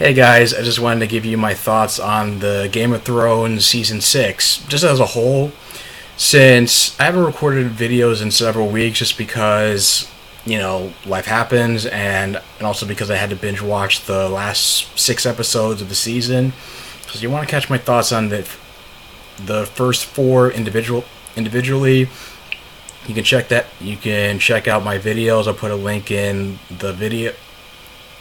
Hey guys, I just wanted to give you my thoughts on the Game of Thrones Season 6, just as a whole, since I haven't recorded videos in several weeks just because, life happens, and also because I had to binge watch the last 6 episodes of the season. So you want to catch my thoughts on the first four individually, you can check that. You can check out my videos. I'll put a link in the video.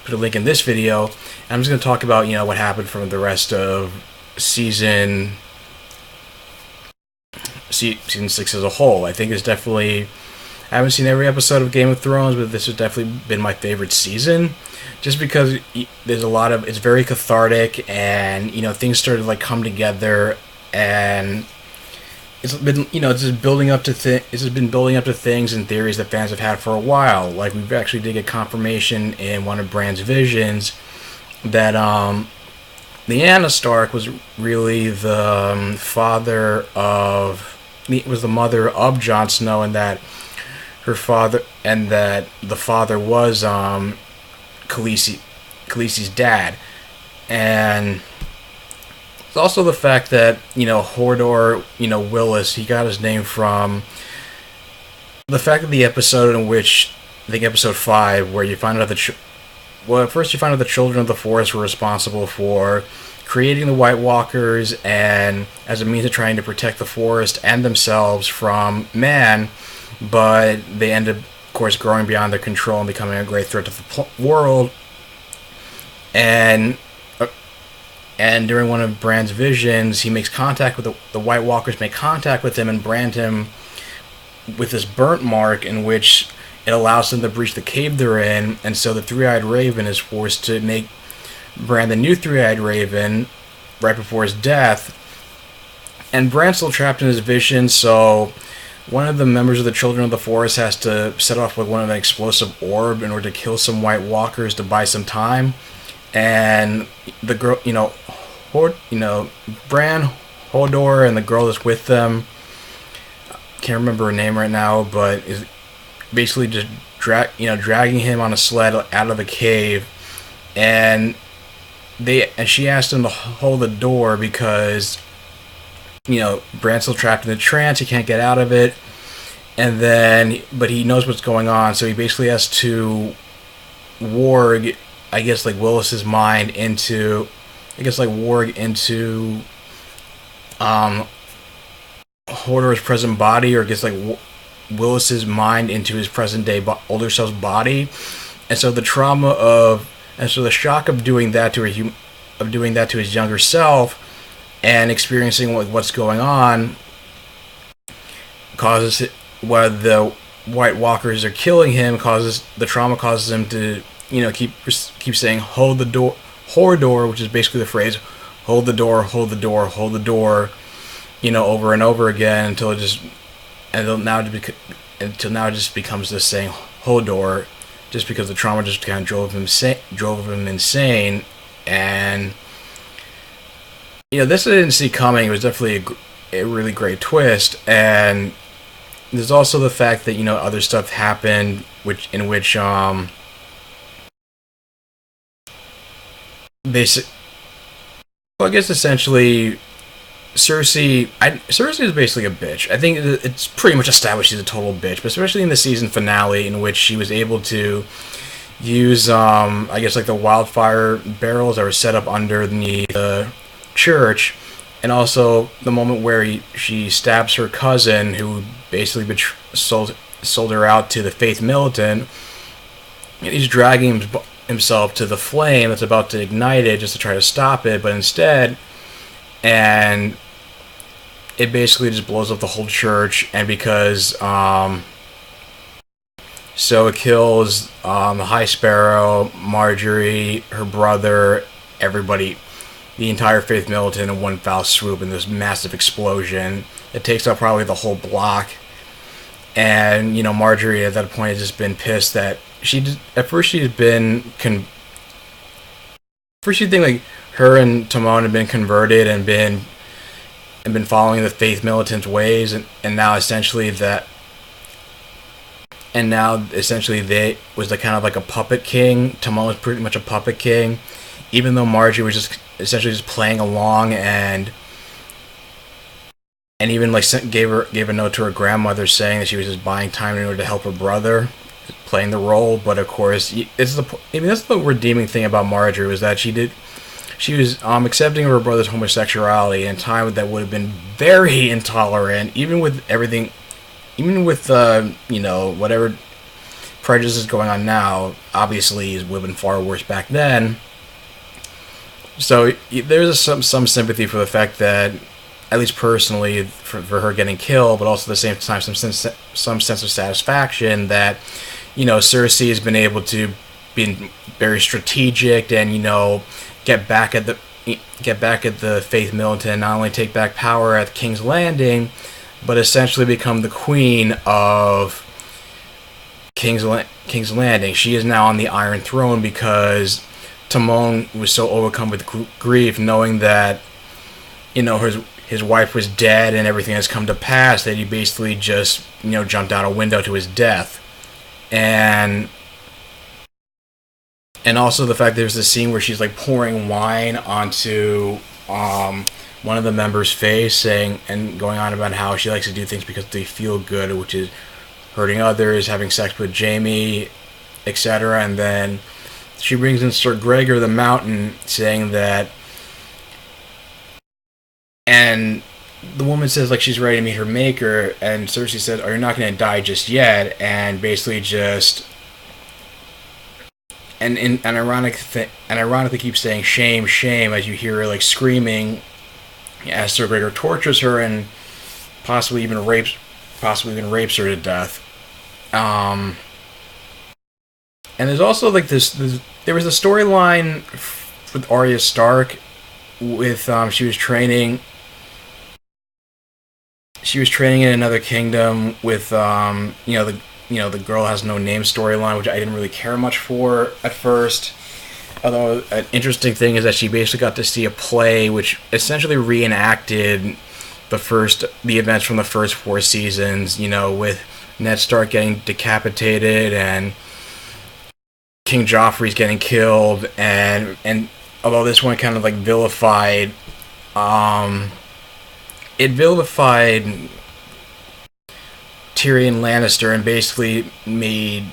Put a link in this video. And I'm just going to talk about what happened from the rest of season 6 as a whole. I think it's definitely. I haven't seen every episode of Game of Thrones, but this has definitely been my favorite season, just because there's a lot of. It's very cathartic, and things started to come together, and it's been it's just building up to it's just been building up to things and theories that fans have had for a while. Like, we've actually did get confirmation in one of Bran's visions that Lyanna Stark was really the mother of Jon Snow, and that the father was Khaleesi's dad. And it's also the fact that, Hodor, Willis, he got his name from the fact of the episode in which, I think episode 5, where you find out first you find out the children of the forest were responsible for creating the White Walkers, and as a means of trying to protect the forest and themselves from man, but they end up, of course, growing beyond their control and becoming a great threat to the world. And during one of Bran's visions, he makes contact with the White Walkers, make contact with him and brand him with this burnt mark, in which it allows them to breach the cave they're in. And so the Three-Eyed Raven is forced to make Bran the new Three-Eyed Raven right before his death. And Bran's still trapped in his vision, so one of the members of the Children of the Forest has to set off with one of an explosive orb in order to kill some White Walkers to buy some time. And the girl, Bran, Hodor, and the girl that's with them, can't remember her name right now, but is basically just dragging him on a sled out of the cave, and she asked him to hold the door because Bran's still trapped in the trance, he can't get out of it, but he knows what's going on, so he basically has to warg, I guess, Willis's mind into, Hodor's present body, or Willis's mind into his present day older self's body. And so the shock of doing that to his younger self and experiencing what's going on causes it, while the White Walkers are killing him, the trauma causes him to keep saying hold the door, Hodor, which is basically the phrase hold the door, hold the door, hold the door, over and over again until now it just becomes this saying Hodor, just because the trauma just kind of drove him insane. And this I didn't see coming. It was definitely a really great twist. And there's also the fact that other stuff happened in which I guess essentially Cersei is basically a bitch. I think it's pretty much established she's a total bitch, but especially in the season finale, in which she was able to use the wildfire barrels that were set up underneath the church, and also the moment where she stabs her cousin, who basically sold her out to the Faith Militant, and he's dragging himself to the flame that's about to ignite it just to try to stop it, but instead, and it basically just blows up the whole church. And because so it kills the High Sparrow, Marjorie, her brother, everybody, the entire Faith Militant in one foul swoop in this massive explosion. It takes out probably the whole block. And Marjorie at that point has just been pissed that first she'd think her and Timon had been converted and been following the Faith Militant's ways, and now essentially they was kind of like a puppet king. Timon was pretty much a puppet king, even though Marjorie was just essentially just playing along, and even like gave a note to her grandmother saying that she was just buying time in order to help her brother, playing the role. But of course, that's the redeeming thing about Marjorie, was that she was accepting of her brother's homosexuality in a time that would have been very intolerant, even with everything, even with whatever prejudices going on now. Obviously, it would have been far worse back then. So there's some sympathy for the fact that, at least personally, for her getting killed, but also at the same time some sense of satisfaction that, Cersei has been able to be very strategic and, get back at the Faith Militant, and not only take back power at King's Landing, but essentially become the queen of King's Landing. She is now on the Iron Throne because Timon was so overcome with grief, knowing that, his wife was dead and everything has come to pass, that he basically just, jumped out a window to his death. And also the fact there's this scene where she's like pouring wine onto one of the members' face, saying and going on about how she likes to do things because they feel good, which is hurting others, having sex with Jaime, etc. And then she brings in Sir Gregor the Mountain, saying that, and the woman says like she's ready to meet her maker, and Cersei says, "Oh, you're not going to die just yet," and basically just and ironically keeps saying shame, shame, as you hear her like screaming as Sir Gregor tortures her and possibly even rapes her to death. And there's also like there was a storyline with Arya Stark with she was training in another kingdom with the girl has no name storyline, which I didn't really care much for at first. Although an interesting thing is that she basically got to see a play which essentially reenacted the events from the first 4 seasons, with Ned Stark getting decapitated and King Joffrey's getting killed, and although this one kind of like vilified Tyrion Lannister and basically made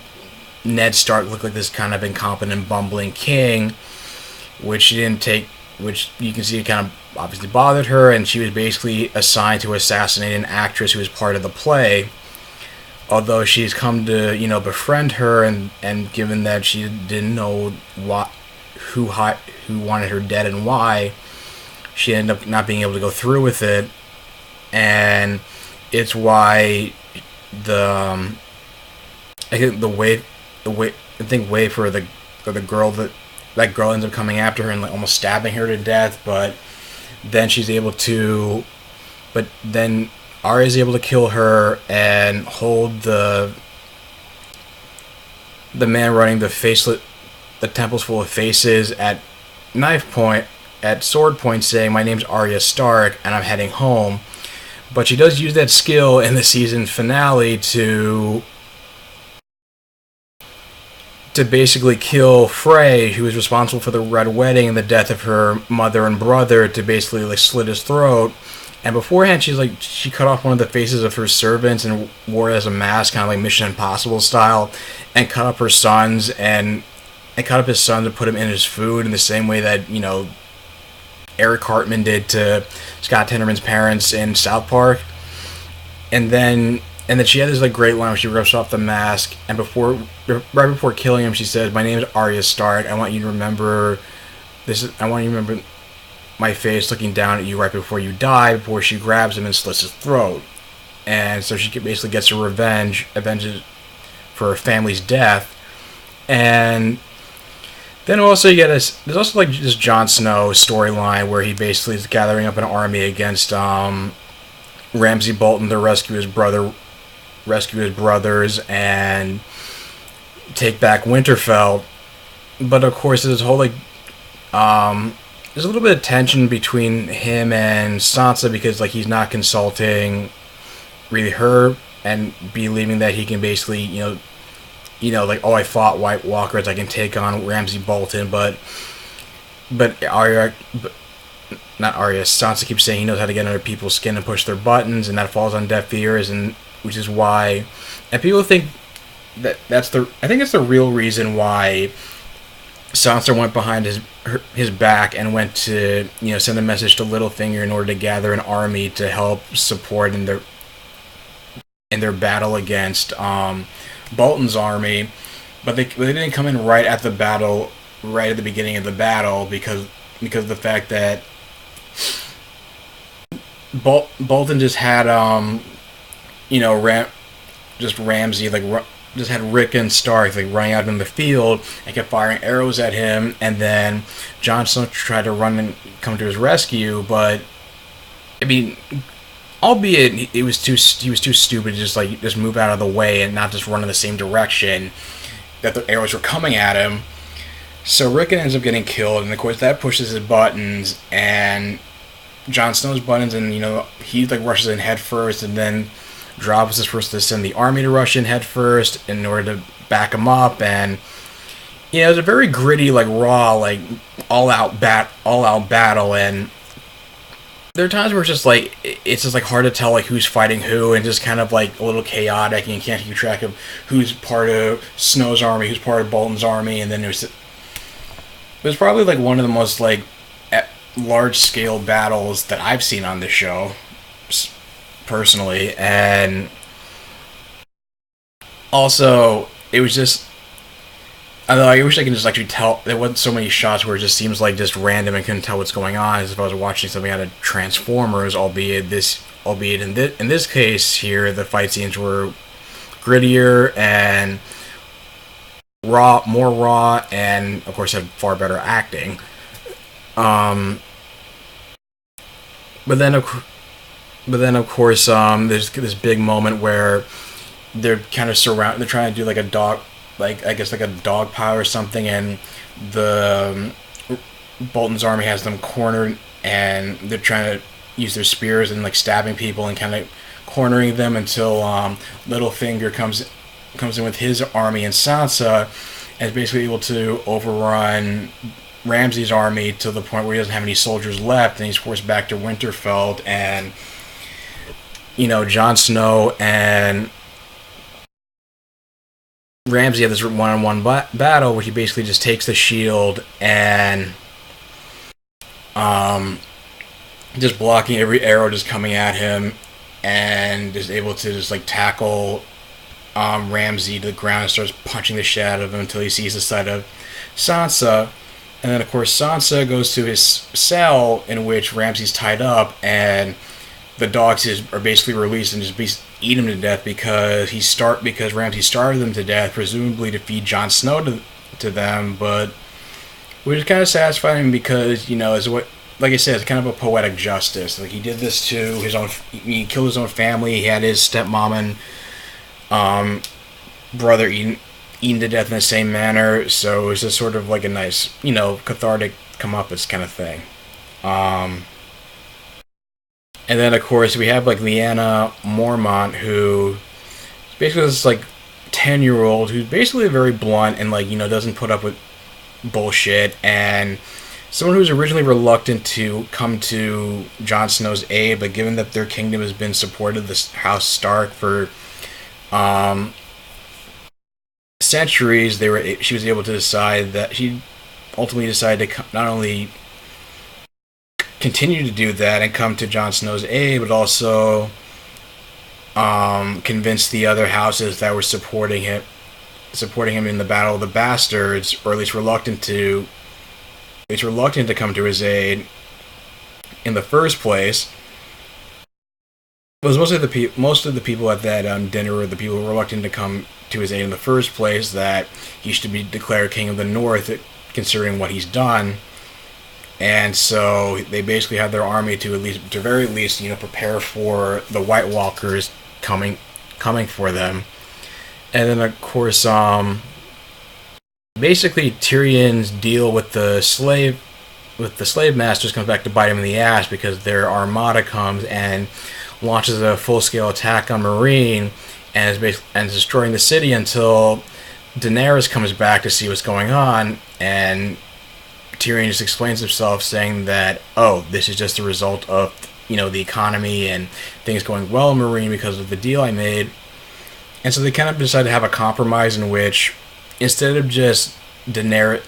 Ned Stark look like this kind of incompetent, bumbling king, which you can see kind of obviously bothered her, and she was basically assigned to assassinate an actress who was part of the play. Although she's come to, befriend her, and given that she didn't know who wanted her dead and why, she ended up not being able to go through with it, and it's why the way for the girl that girl ends up coming after her and like almost stabbing her to death, but then Arya's able to kill her and hold the man running the temples full of faces at sword point, saying, "My name's Arya Stark and I'm heading home." But she does use that skill in the season finale to basically kill Frey, who was responsible for the Red Wedding and the death of her mother and brother, to basically like slit his throat. And beforehand, she cut off one of the faces of her servants and wore it as a mask, kind of like Mission Impossible style, and cut up his sons and put him in his food in the same way that Eric Cartman did to Scott Tenorman's parents in South Park. And then she had this like great line where she rips off the mask, and right before killing him, she says, "My name is Arya Stark. I want you to remember my face looking down at you right before you die," before she grabs him and slits his throat. And so she basically gets her revenge for her family's death. And then also there's also like this Jon Snow storyline where he basically is gathering up an army against Ramsay Bolton to rescue his brothers and take back Winterfell. But of course there's a little bit of tension between him and Sansa, because like he's not consulting really her and believing that he can basically like, oh, I fought White Walkers, I can take on Ramsay Bolton. But but Arya, not Arya, Sansa keeps saying he knows how to get under people's skin and push their buttons, and that falls on deaf ears, and which is why, and people think I think that's the real reason why Sansa went behind his back and went to send a message to Littlefinger in order to gather an army to help support in their battle against Bolton's army, but they didn't come in right at the beginning of the battle because of the fact that Bolton just had Ramsay just had Rick and Stark running out in the field and kept firing arrows at him, and then Jon Snow tried to run and come to his rescue, but I mean, albeit he was too stupid to just move out of the way and not just run in the same direction that the arrows were coming at him. So Rickon ends up getting killed, and of course that pushes his buttons and Jon Snow's buttons, and he rushes in head first, and then Drops is supposed to send the army to rush in head first in order to back him up, and it's a very gritty, raw, all out battle, and there are times where it's just hard to tell who's fighting who, and just kind of a little chaotic, and you can't keep track of who's part of Snow's army, who's part of Bolton's army, and then it was probably one of the most large scale battles that I've seen on this show personally, and also it was just, I wish I could just actually tell. There wasn't so many shots where it just seems just random and couldn't tell what's going on, as if I was watching something out of Transformers. Albeit in this case here, the fight scenes were grittier and more raw, and of course had far better acting. But then of course, there's this big moment where they're kind of they're trying to do a dog. I guess a dog pile or something, and the Bolton's army has them cornered, and they're trying to use their spears and stabbing people and kind of cornering them until Littlefinger comes in with his army, and Sansa is basically able to overrun Ramsay's army to the point where he doesn't have any soldiers left, and he's forced back to Winterfell, and Jon Snow and Ramsay have this one-on-one battle where he basically just takes the shield and just blocking every arrow just coming at him, and is able to just tackle Ramsay to the ground and starts punching the shit out of him until he sees the sight of Sansa. And then of course Sansa goes to his cell in which Ramsay's tied up, and the dogs are basically released and just eat him to death because Ramsay starved them to death, presumably to feed Jon Snow to them, but which is kind of satisfying because, like I said, it's kind of a poetic justice. He did this to his own, he killed his own family, he had his stepmom and brother eaten to death in the same manner, so it was just sort of a nice, cathartic comeuppance kind of thing. And then, of course, we have, Lyanna Mormont, who basically this, 10-year-old who's basically very blunt and, doesn't put up with bullshit, and someone who's originally reluctant to come to Jon Snow's aid, but given that their kingdom has been supported, this House Stark, for centuries, she was able to decide that she ultimately decided to not only continue to do that and come to Jon Snow's aid, but also convince the other houses that were supporting him in the Battle of the Bastards, or at least reluctant to come to his aid in the first place. It was most of the people at that dinner were the people who were reluctant to come to his aid in the first place, that he should be declared King of the North, considering what he's done. And so they basically had their army to very least, prepare for the White Walkers coming for them. And then of course, basically Tyrion's deal with the slave masters comes back to bite him in the ass, because their armada comes and launches a full-scale attack on Meereen and is destroying the city until Daenerys comes back to see what's going on, and Tyrion just explains himself, saying that, oh, this is just a result of, the economy and things going well in Marine because of the deal I made. And so they kind of decided to have a compromise in which, instead of just Daenerys,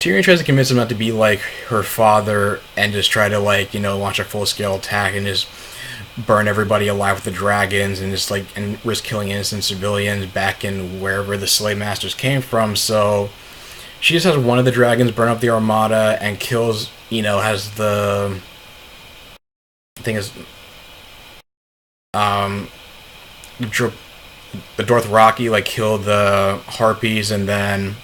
Tyrion tries to convince him not to be like her father and just try to, launch a full-scale attack and just burn everybody alive with the dragons and just, and risk killing innocent civilians back in wherever the slave masters came from. So she just has one of the dragons burn up the armada and kills, has the thing is, the Dothraki, kill the harpies and then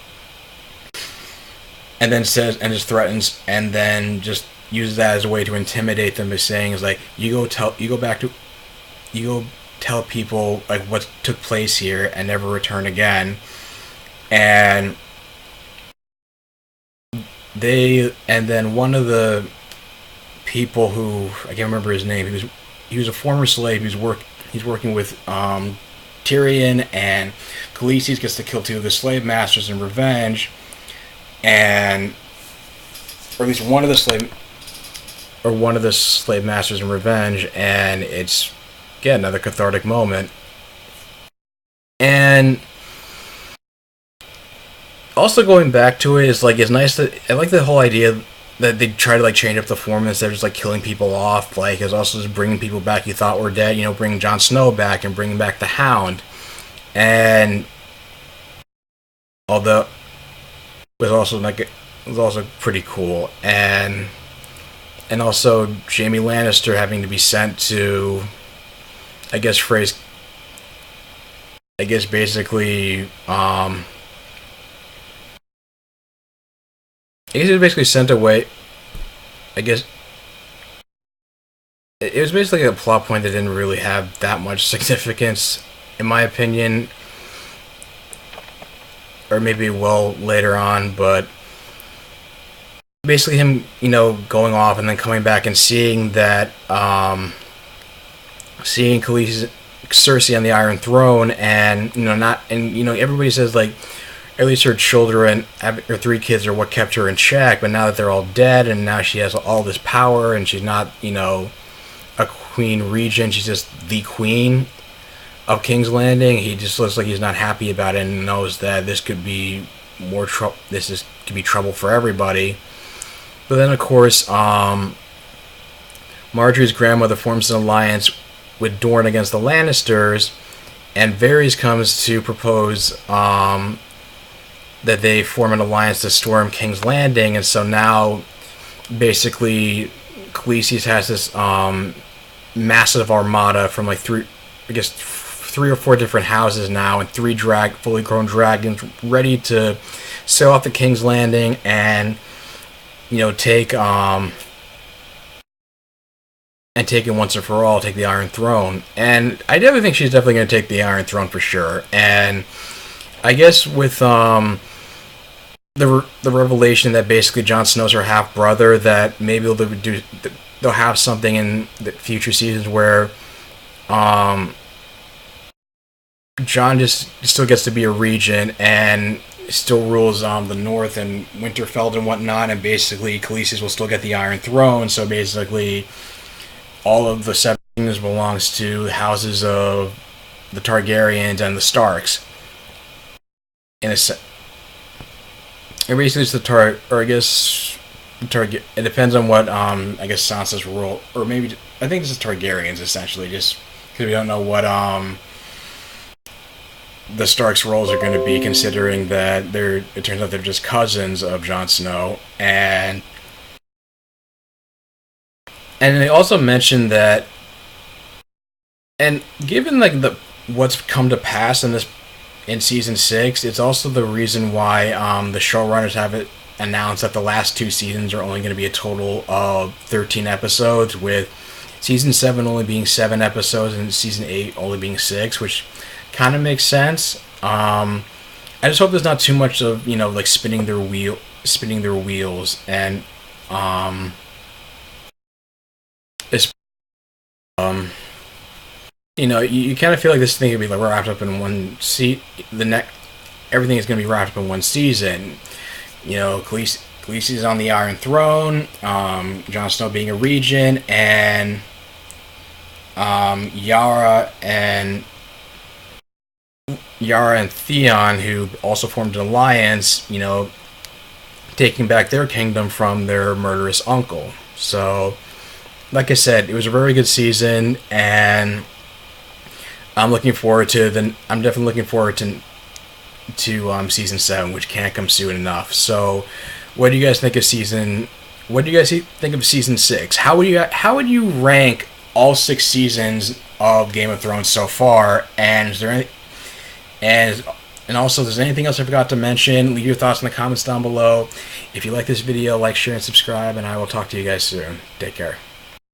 says, and just threatens, and then just uses that as a way to intimidate them by saying, you go tell people what took place here and never return again. And then one of the people who, I can't remember his name, he was a former slave. He's working with Tyrion, and Khaleesi gets to kill two of the slave masters in revenge, or at least one of the slave masters in revenge, and it's another cathartic moment. And also going back to it is it's nice that I like the whole idea that they try to change up the form instead of just killing people off. It's also just bringing people back you thought were dead. Bringing Jon Snow back and bringing back the Hound, and although it was also pretty cool, and also Jaime Lannister having to be sent to, basically, he was basically sent away. It was basically a plot point that didn't really have that much significance, in my opinion. Or maybe later on, but basically him, going off and then coming back and seeing that, seeing Cersei on the Iron Throne, and everybody says at least her children, her 3 kids, are what kept her in check. But now that they're all dead, and now she has all this power, and she's not, a queen regent, she's just the queen of King's Landing. He just looks like he's not happy about it, and knows that this could be more trouble. Could be trouble for everybody. But then, of course, Marjorie's grandmother forms an alliance with Dorne against the Lannisters, and Varys comes to propose that they form an alliance to storm King's Landing. And so now, basically, Khaleesi has this massive armada from 3 or 4 different houses now, and 3 fully grown dragons ready to sail off the King's Landing and take it once and for all, take the Iron Throne. And I definitely think she's definitely going to take the Iron Throne for sure. And I guess with the revelation that basically Jon Snow's her half brother, that maybe they'll have something in the future seasons where Jon just still gets to be a regent and still rules the North and Winterfell and whatnot, and basically Khaleesi will still get the Iron Throne. So basically, all of the 7 kingdoms belongs to the houses of the Targaryens and the Starks. It basically it's it depends on what Sansa's role, or maybe I think it's the Targaryens essentially, just because we don't know what the Starks' roles are going to be, considering that it turns out they're just cousins of Jon Snow. And they also mentioned that, and given what's come to pass in season 6, it's also the reason why the showrunners have it announced that the last 2 seasons are only going to be a total of 13 episodes, with season 7 only being 7 episodes and season 8 only being 6, which kind of makes sense. I just hope there's not too much of spinning their wheels, and you kind of feel like this thing could be wrapped up in one everything is going to be wrapped up in one season. You know, Khaleesi's on the Iron Throne, Jon Snow being a regent, and Yara and Theon, who also formed an alliance, you know, taking back their kingdom from their murderous uncle. So, like I said, it was a very good season, and I'm definitely looking forward to season 7, which can't come soon enough. So, what do you guys think of season? What do you guys think of season 6? How would you rank all 6 seasons of Game of Thrones so far? And is there any, and also, if there's anything else I forgot to mention, leave your thoughts in the comments down below. If you like this video, like, share, and subscribe, and I will talk to you guys soon. Take care.